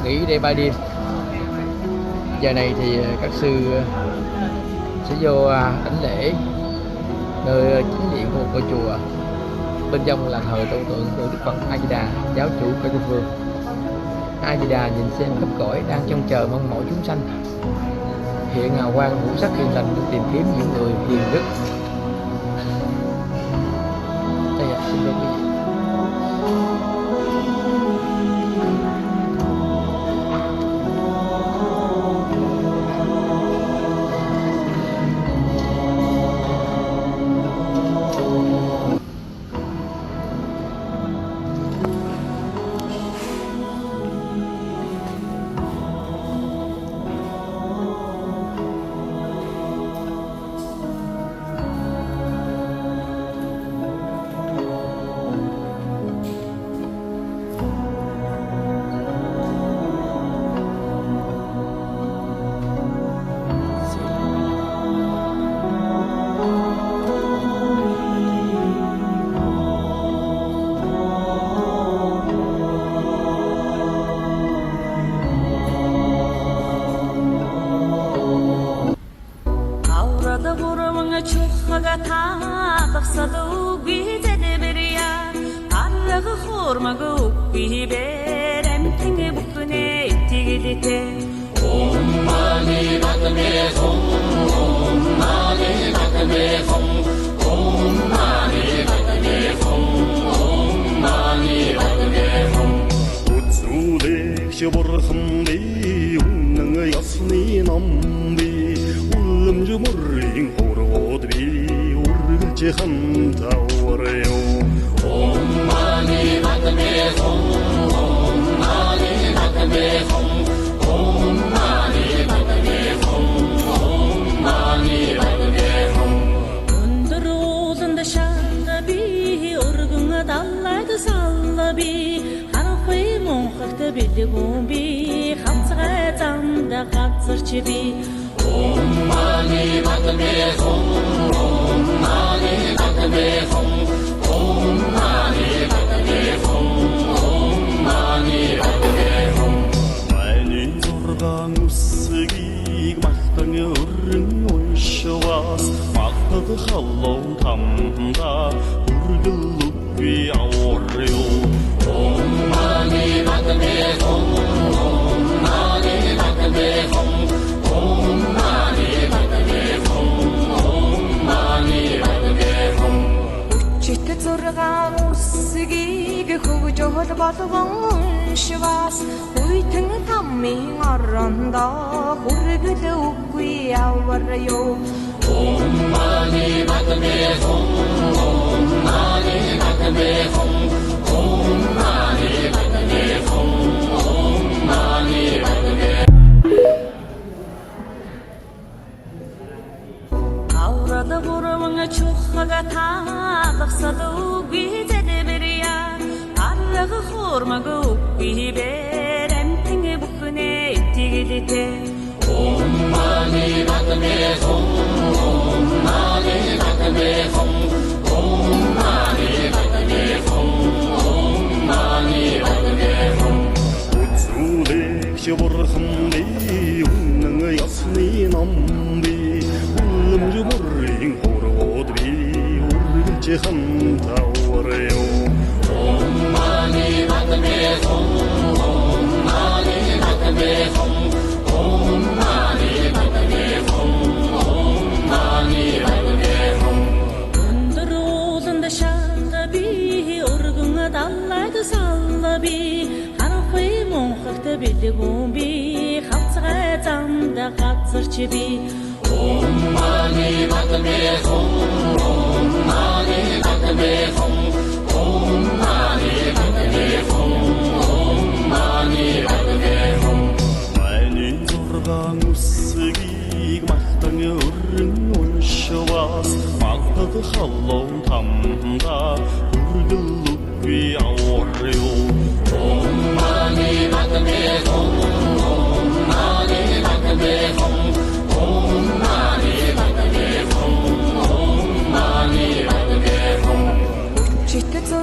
nghỉ để 3 đêm. Giờ này thì các sư sẽ vô đảnh lễ nơi chính điện của một ngôi chùa. Bên trong là thờ tôn tượng của Đức Phật A Di Đà, giáo chủ của Tây Phương. A Di Đà nhìn xem khắp cõi đang trông chờ mong mỏi chúng sanh. Hiện hào quang ngũ sắc hiền lành để tìm kiếm những người hiền đức. Đây ạ, xin lỗi quý vị.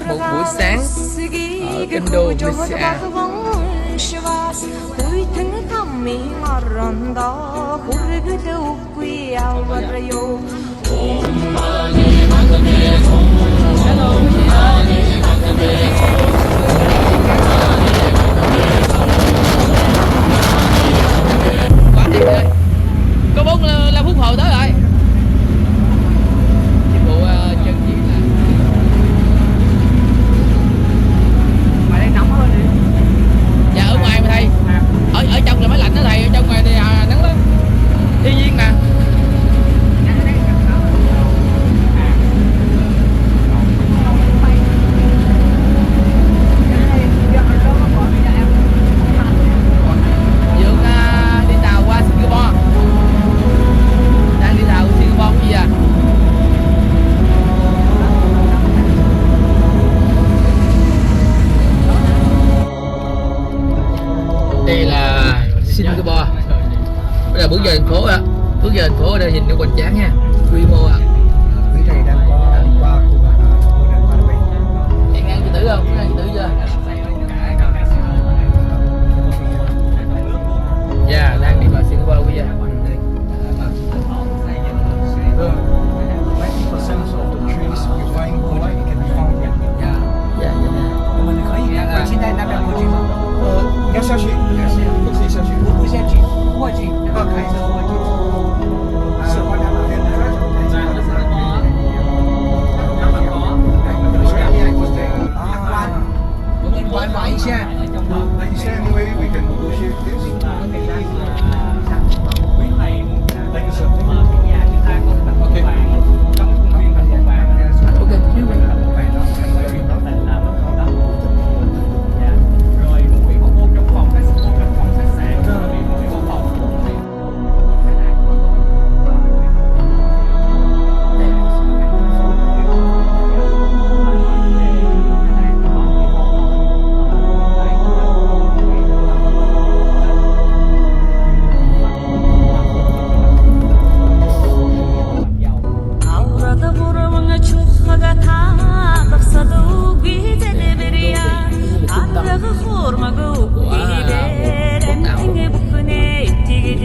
Một buổi sáng ở Indonesia. тамийн орондоо хүргэл үгүй яварё. Có 45 phút hồi tới rồi. Dịch vụ chân chỉ là Ngoài đây nóng hơn đi. dạ ở ngoài mà thầy. Ở trong là máy lạnh đó thầy, ở trong ngoài thì nắng lắm. Thiên nhiên mà. Dương đi tàu qua Singapore. Đang đi tàu Singapore gì à? Đây là Singapore. Bây giờ bước vào thành phố ạ. Bước vào thành phố ở đây nhìn nó hoành tráng nha. Quy mô ạ. Quý thầy đang có đi qua khu nền Ba Vì. Em ăn chị Tử không? Em ăn chị Tử chưa? Dạ, đang đi vào Singapore bây giờ. 90% of the trees you find here can be found here. Dạ, dạ. 我们可以看看，现在那边过去吗？要下去，不可以下去，不下去，过去，要开车过去。是我两边的。我们玩一下。Anyway, we can negotiate this. Okay.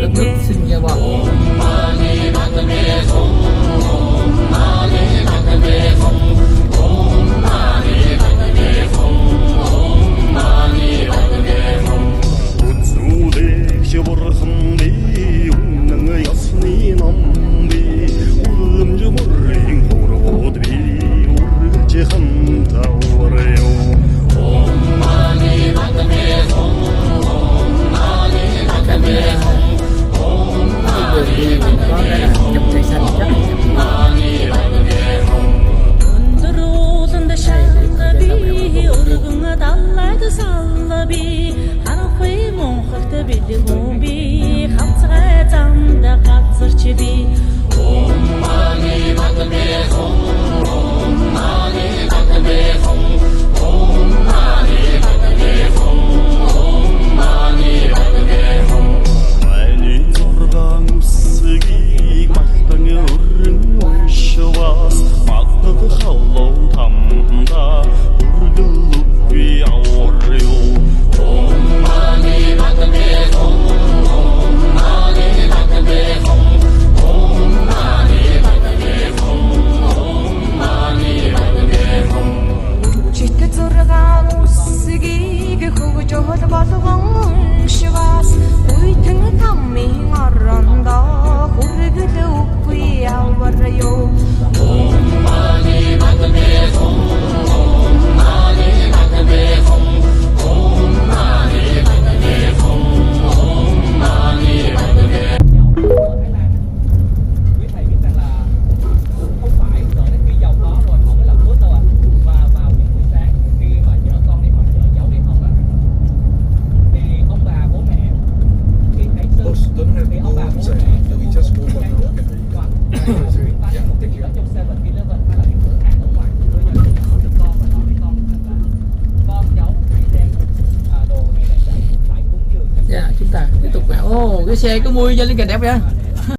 Đất nước Singapore. Dạ, chúng ta tiếp tục vào. Ồ, cái xe có mui cho lên cành đẹp vậy.